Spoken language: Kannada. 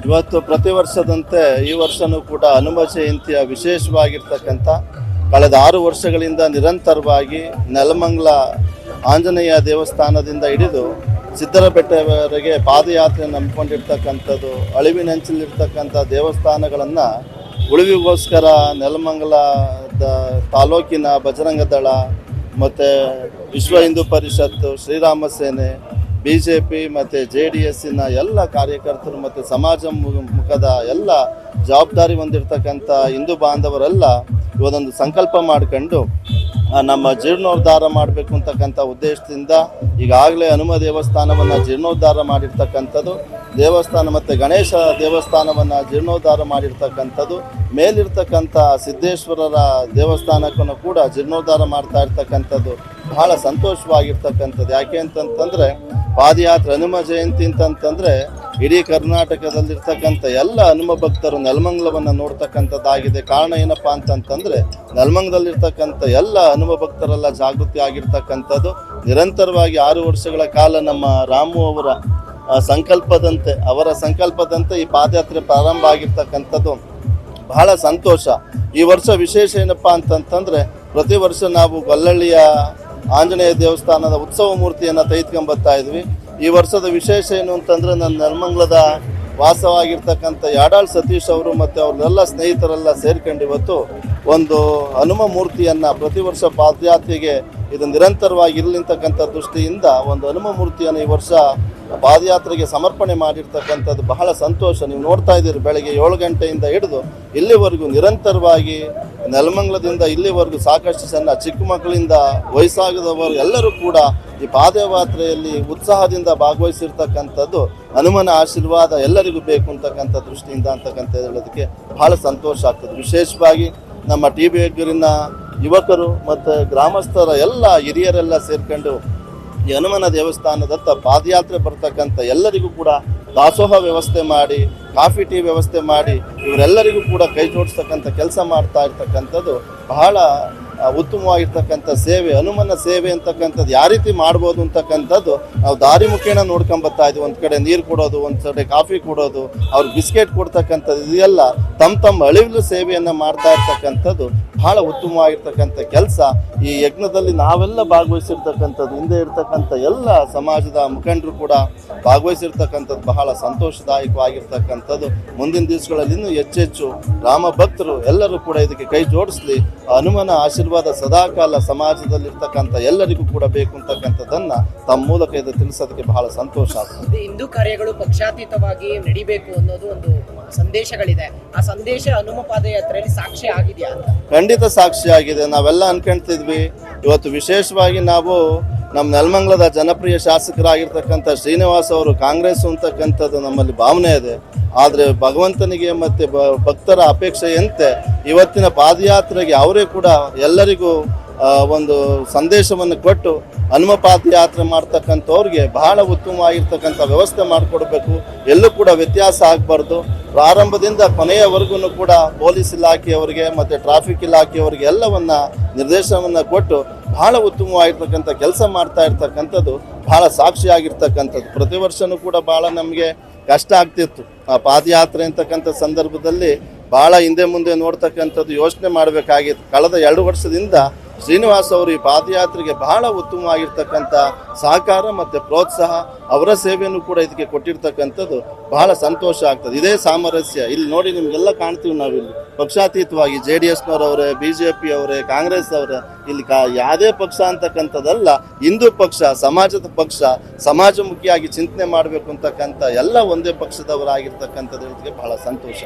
ಇವತ್ತು ಪ್ರತಿ ವರ್ಷದಂತೆ ಈ ವರ್ಷವೂ ಕೂಡ ಹನುಮ ಜಯಂತಿಯ ವಿಶೇಷವಾಗಿರ್ತಕ್ಕಂಥ ಕಳೆದ 6 ವರ್ಷಗಳಿಂದ ನಿರಂತರವಾಗಿ ನೆಲಮಂಗಲ ಆಂಜನೇಯ ದೇವಸ್ಥಾನದಿಂದ ಹಿಡಿದು ಸಿದ್ದರಬೆಟ್ಟವರೆಗೆ ಪಾದಯಾತ್ರೆ ನಂಬಿಕೊಂಡಿರ್ತಕ್ಕಂಥದ್ದು ಅಳಿವಿನಂಚಲಿರ್ತಕ್ಕಂಥ ದೇವಸ್ಥಾನಗಳನ್ನು ಉಳಿವಿಗೋಸ್ಕರ ನೆಲಮಂಗಲದ ತಾಲೂಕಿನ ಬಜರಂಗ ದಳ ಮತ್ತು ವಿಶ್ವ ಹಿಂದೂ ಪರಿಷತ್ತು, ಶ್ರೀರಾಮ ಸೇನೆ, BJP ಮತ್ತು JDSನ ಎಲ್ಲ ಕಾರ್ಯಕರ್ತರು ಮತ್ತು ಸಮಾಜ ಮುಖದ ಎಲ್ಲ ಜವಾಬ್ದಾರಿ ಹೊಂದಿರತಕ್ಕಂಥ ಹಿಂದೂ ಬಾಂಧವರೆಲ್ಲ ಇವತ್ತೊಂದು ಸಂಕಲ್ಪ ಮಾಡಿಕೊಂಡು ನಮ್ಮ ಜೀರ್ಣೋದ್ಧಾರ ಮಾಡಬೇಕು ಅಂತಕ್ಕಂಥ ಉದ್ದೇಶದಿಂದ ಈಗಾಗಲೇ ಹನುಮ ದೇವಸ್ಥಾನವನ್ನು ಜೀರ್ಣೋದ್ಧಾರ ಮಾಡಿರ್ತಕ್ಕಂಥದ್ದು, ದೇವಸ್ಥಾನ ಮತ್ತು ಗಣೇಶ ದೇವಸ್ಥಾನವನ್ನು ಜೀರ್ಣೋದ್ಧಾರ ಮಾಡಿರ್ತಕ್ಕಂಥದ್ದು, ಮೇಲಿರ್ತಕ್ಕಂಥ ಸಿದ್ದೇಶ್ವರರ ದೇವಸ್ಥಾನಕ್ಕೂ ಕೂಡ ಜೀರ್ಣೋದ್ಧಾರ ಮಾಡ್ತಾ ಇರ್ತಕ್ಕಂಥದ್ದು ಬಹಳ ಸಂತೋಷವಾಗಿರ್ತಕ್ಕಂಥದ್ದು. ಯಾಕೆ ಅಂತಂತಂದರೆ ಪಾದಯಾತ್ರೆ ಹನುಮ ಜಯಂತಿ ಅಂತಂತಂದರೆ ಇಡೀ ಕರ್ನಾಟಕದಲ್ಲಿರ್ತಕ್ಕಂಥ ಎಲ್ಲ ಹನುಮ ಭಕ್ತರು ನೆಲಮಂಗಲವನ್ನು ನೋಡ್ತಕ್ಕಂಥದ್ದಾಗಿದೆ. ಕಾರಣ ಏನಪ್ಪ ಅಂತಂತಂದರೆ ನೆಲಮಂಗಲದಲ್ಲಿರ್ತಕ್ಕಂಥ ಎಲ್ಲ ಹನುಮ ಭಕ್ತರೆಲ್ಲ ಜಾಗೃತಿ ಆಗಿರ್ತಕ್ಕಂಥದ್ದು. ನಿರಂತರವಾಗಿ 6 ವರ್ಷಗಳ ಕಾಲ ನಮ್ಮ ರಾಮು ಅವರ ಸಂಕಲ್ಪದಂತೆ ಈ ಪಾದಯಾತ್ರೆ ಪ್ರಾರಂಭ ಆಗಿರ್ತಕ್ಕಂಥದ್ದು ಬಹಳ ಸಂತೋಷ. ಈ ವರ್ಷ ವಿಶೇಷ ಏನಪ್ಪ ಅಂತಂತಂದರೆ ಪ್ರತಿ ವರ್ಷ ನಾವು ಗೊಲ್ಲಳ್ಳಿಯ ಆಂಜನೇಯ ದೇವಸ್ಥಾನದ ಉತ್ಸವ ಮೂರ್ತಿಯನ್ನು ತೆಗೆದುಕೊಂಬರ್ತಾ ಇದ್ವಿ. ಈ ವರ್ಷದ ವಿಶೇಷ ಏನು ಅಂತಂದರೆ ನನ್ನ ನೆಲಮಂಗಲದ ವಾಸವಾಗಿರ್ತಕ್ಕಂಥ ಯಾಡಾಳ್ ಸತೀಶ್ ಅವರು ಮತ್ತು ಅವ್ರನ್ನೆಲ್ಲ ಸ್ನೇಹಿತರೆಲ್ಲ ಸೇರ್ಕೊಂಡು ಇವತ್ತು ಒಂದು ಹನುಮ ಮೂರ್ತಿಯನ್ನು ಪ್ರತಿ ವರ್ಷ ಪಾದಯಾತ್ರೆಗೆ ಇದು ನಿರಂತರವಾಗಿ ಇರಲಿರ್ತಕ್ಕಂಥ ದೃಷ್ಟಿಯಿಂದ ಒಂದು ಹನುಮ ಮೂರ್ತಿಯನ್ನು ಈ ವರ್ಷ ಪಾದಯಾತ್ರೆಗೆ ಸಮರ್ಪಣೆ ಮಾಡಿರ್ತಕ್ಕಂಥದ್ದು ಬಹಳ ಸಂತೋಷ. ನೀವು ನೋಡ್ತಾ ಇದ್ದೀರಿ, ಬೆಳಗ್ಗೆ 7 ಗಂಟೆಯಿಂದ ಹಿಡಿದು ಇಲ್ಲಿವರೆಗೂ ನಿರಂತರವಾಗಿ ನೆಲಮಂಗಲದಿಂದ ಇಲ್ಲಿವರೆಗೂ ಸಾಕಷ್ಟು ಜನ ಚಿಕ್ಕ ಮಕ್ಕಳಿಂದ ವಯಸ್ಸಾಗದವರು ಎಲ್ಲರೂ ಕೂಡ ಈ ಪಾದಯಾತ್ರೆಯಲ್ಲಿ ಉತ್ಸಾಹದಿಂದ ಭಾಗವಹಿಸಿರ್ತಕ್ಕಂಥದ್ದು ಹನುಮನ ಆಶೀರ್ವಾದ ಎಲ್ಲರಿಗೂ ಬೇಕು ಅಂತಕ್ಕಂಥ ದೃಷ್ಟಿಯಿಂದ ಅಂತಕ್ಕಂಥ ಹೇಳೋದಕ್ಕೆ ಬಹಳ ಸಂತೋಷ ಆಗ್ತದೆ. ವಿಶೇಷವಾಗಿ ನಮ್ಮ TB ಯುವಕರು ಮತ್ತು ಗ್ರಾಮಸ್ಥರ ಎಲ್ಲ ಹಿರಿಯರೆಲ್ಲ ಸೇರ್ಕೊಂಡು ಈ ಹನುಮನ ದೇವಸ್ಥಾನದತ್ತ ಪಾದಯಾತ್ರೆ ಬರ್ತಕ್ಕಂಥ ಎಲ್ಲರಿಗೂ ಕೂಡ ದಾಸೋಹ ವ್ಯವಸ್ಥೆ ಮಾಡಿ, ಕಾಫಿ ಟೀ ವ್ಯವಸ್ಥೆ ಮಾಡಿ ಇವರೆಲ್ಲರಿಗೂ ಕೂಡ ಕೈ ಜೋಡಿಸ್ತಕ್ಕಂಥ ಕೆಲಸ ಮಾಡ್ತಾ ಇರ್ತಕ್ಕಂಥದ್ದು ಬಹಳ ಉತ್ತಮವಾಗಿರ್ತಕ್ಕಂಥ ಸೇವೆ. ಹನುಮನ ಸೇವೆ ಅಂತಕ್ಕಂಥದ್ದು ಯಾವ ರೀತಿ ಮಾಡ್ಬೋದು ಅಂತಕ್ಕಂಥದ್ದು ನಾವು ದಾರಿ ಮುಖೇನ ನೋಡ್ಕೊಂಬರ್ತಾ ಇದ್ವಿ. ಒಂದು ಕಡೆ ನೀರು ಕೊಡೋದು, ಒಂದು ಕಡೆ ಕಾಫಿ ಕೊಡೋದು, ಅವ್ರಿಗೆ ಬಿಸ್ಕೆಟ್ ಕೊಡ್ತಕ್ಕಂಥದ್ದು, ಇದೆಲ್ಲ ತಮ್ಮ ಅಳಿವಿನ ಸೇವೆಯನ್ನು ಮಾಡ್ತಾ ಇರ್ತಕ್ಕಂಥದ್ದು ಬಹಳ ಉತ್ತಮವಾಗಿರ್ತಕ್ಕಂಥ ಕೆಲಸ. ಈ ಯಜ್ಞದಲ್ಲಿ ನಾವೆಲ್ಲ ಭಾಗವಹಿಸಿರ್ತಕ್ಕಂಥದ್ದು, ಹಿಂದೆ ಇರ್ತಕ್ಕಂಥ ಎಲ್ಲ ಸಮಾಜದ ಮುಖಂಡರು ಕೂಡ ಭಾಗವಹಿಸಿರ್ತಕ್ಕಂಥದ್ದು ಬಹಳ ಸಂತೋಷದಾಯಕವಾಗಿರ್ತಕ್ಕಂಥದ್ದು. ಮುಂದಿನ ದಿವಸಗಳಲ್ಲಿ ಇನ್ನೂ ಹೆಚ್ಚೆಚ್ಚು ರಾಮ ಭಕ್ತರು ಎಲ್ಲರೂ ಕೂಡ ಇದಕ್ಕೆ ಕೈ ಜೋಡಿಸಲಿ. ಹನುಮನ ಆಶೀರ್ವಾದ ಸದಾಕಾಲ ಸಮಾಜದಲ್ಲಿರ್ತಕ್ಕಂಥ ಎಲ್ಲರಿಗೂ ಕೂಡ ಬೇಕು ಅಂತಕ್ಕಂಥದ್ದನ್ನು ತಮ್ಮ ಮೂಲಕ ಇದು ತಿಳಿಸೋದಕ್ಕೆ ಬಹಳ ಸಂತೋಷ ಆಗ್ತದೆ. ಹಿಂದೂ ಕಾರ್ಯಗಳು ಪಕ್ಷಾತೀತವಾಗಿ ನಡಿಬೇಕು ಅನ್ನೋದು ಒಂದು ಸಂದೇಶಗಳಿದೆ. ಆ ಸಂದೇಶ ಹನುಮ ಪಾದಯಾತ್ರೆಯಲ್ಲಿ ಸಾಕ್ಷಿ ಆಗಿದೆಯಾ ಅಂತ? ಖಂಡಿತ ಸಾಕ್ಷಿ ಆಗಿದೆ. ನಾವೆಲ್ಲ ಅನ್ಕೊಂತಿದ್ವಿ. ಇವತ್ತು ವಿಶೇಷವಾಗಿ ನಾವು ನಮ್ಮ ನೆಲಮಂಗಲದ ಜನಪ್ರಿಯ ಶಾಸಕರಾಗಿರ್ತಕ್ಕಂಥ ಶ್ರೀನಿವಾಸ್ ಅವರು ಕಾಂಗ್ರೆಸ್ ಅಂತಕ್ಕಂಥದ್ದು ನಮ್ಮಲ್ಲಿ ಭಾವನೆ ಇದೆ. ಆದರೆ ಭಗವಂತನಿಗೆ ಮತ್ತು ಭಕ್ತರ ಅಪೇಕ್ಷೆಯಂತೆ ಇವತ್ತಿನ ಪಾದಯಾತ್ರೆಗೆ ಅವರೇ ಕೂಡ ಎಲ್ಲರಿಗೂ ಒಂದು ಸಂದೇಶವನ್ನು ಕೊಟ್ಟು ಹನುಮ ಪಾದಯಾತ್ರೆ ಮಾಡ್ತಕ್ಕಂಥವ್ರಿಗೆ ಬಹಳ ಉತ್ತಮವಾಗಿರ್ತಕ್ಕಂಥ ವ್ಯವಸ್ಥೆ ಮಾಡಿಕೊಡ್ಬೇಕು. ಎಲ್ಲೂ ಕೂಡ ವ್ಯತ್ಯಾಸ ಆಗಬಾರ್ದು. ಪ್ರಾರಂಭದಿಂದ ಕೊನೆಯವರೆಗೂ ಕೂಡ ಪೊಲೀಸ್ ಇಲಾಖೆಯವರಿಗೆ ಮತ್ತು ಟ್ರಾಫಿಕ್ ಇಲಾಖೆಯವರಿಗೆ ಎಲ್ಲವನ್ನು ನಿರ್ದೇಶನವನ್ನು ಕೊಟ್ಟು ಬಹಳ ಉತ್ತಮವಾಗಿರ್ತಕ್ಕಂಥ ಕೆಲಸ ಮಾಡ್ತಾ ಇರ್ತಕ್ಕಂಥದ್ದು ಬಹಳ ಸಾಕ್ಷಿಯಾಗಿರ್ತಕ್ಕಂಥದ್ದು. ಪ್ರತಿ ವರ್ಷವೂ ಕೂಡ ಭಾಳ ನಮಗೆ ಕಷ್ಟ ಆಗ್ತಿತ್ತು. ಆ ಪಾದಯಾತ್ರೆ ಅಂತಕ್ಕಂಥ ಸಂದರ್ಭದಲ್ಲಿ ಭಾಳ ಹಿಂದೆ ಮುಂದೆ ನೋಡ್ತಕ್ಕಂಥದ್ದು ಯೋಚನೆ ಮಾಡಬೇಕಾಗಿತ್ತು. ಕಳೆದ 2 ವರ್ಷದಿಂದ ಶ್ರೀನಿವಾಸ್ ಅವರು ಈ ಪಾದಯಾತ್ರೆಗೆ ಬಹಳ ಉತ್ತಮವಾಗಿರ್ತಕ್ಕಂಥ ಸಹಕಾರ ಮತ್ತು ಪ್ರೋತ್ಸಾಹ, ಅವರ ಸೇವೆಯನ್ನು ಕೂಡ ಇದಕ್ಕೆ ಕೊಟ್ಟಿರ್ತಕ್ಕಂಥದ್ದು ಬಹಳ ಸಂತೋಷ ಆಗ್ತದೆ. ಇದೇ ಸಾಮರಸ್ಯ ಇಲ್ಲಿ ನೋಡಿ ನಿಮಗೆಲ್ಲ ಕಾಣ್ತೀವಿ. ನಾವಿಲ್ಲಿ ಪಕ್ಷಾತೀತವಾಗಿ JDSನವರವರೇ, BJP ಅವರೇ, ಕಾಂಗ್ರೆಸ್ ಅವರೇ, ಇಲ್ಲಿ ಯಾವುದೇ ಪಕ್ಷ ಅಂತಕ್ಕಂಥದ್ದಲ್ಲ. ಹಿಂದೂ ಪಕ್ಷ, ಸಮಾಜದ ಪಕ್ಷ, ಸಮಾಜಮುಖಿಯಾಗಿ ಚಿಂತನೆ ಮಾಡಬೇಕು ಅಂತಕ್ಕಂಥ ಎಲ್ಲ ಒಂದೇ ಪಕ್ಷದವರಾಗಿರ್ತಕ್ಕಂಥದ್ದು ಬಹಳ ಸಂತೋಷ.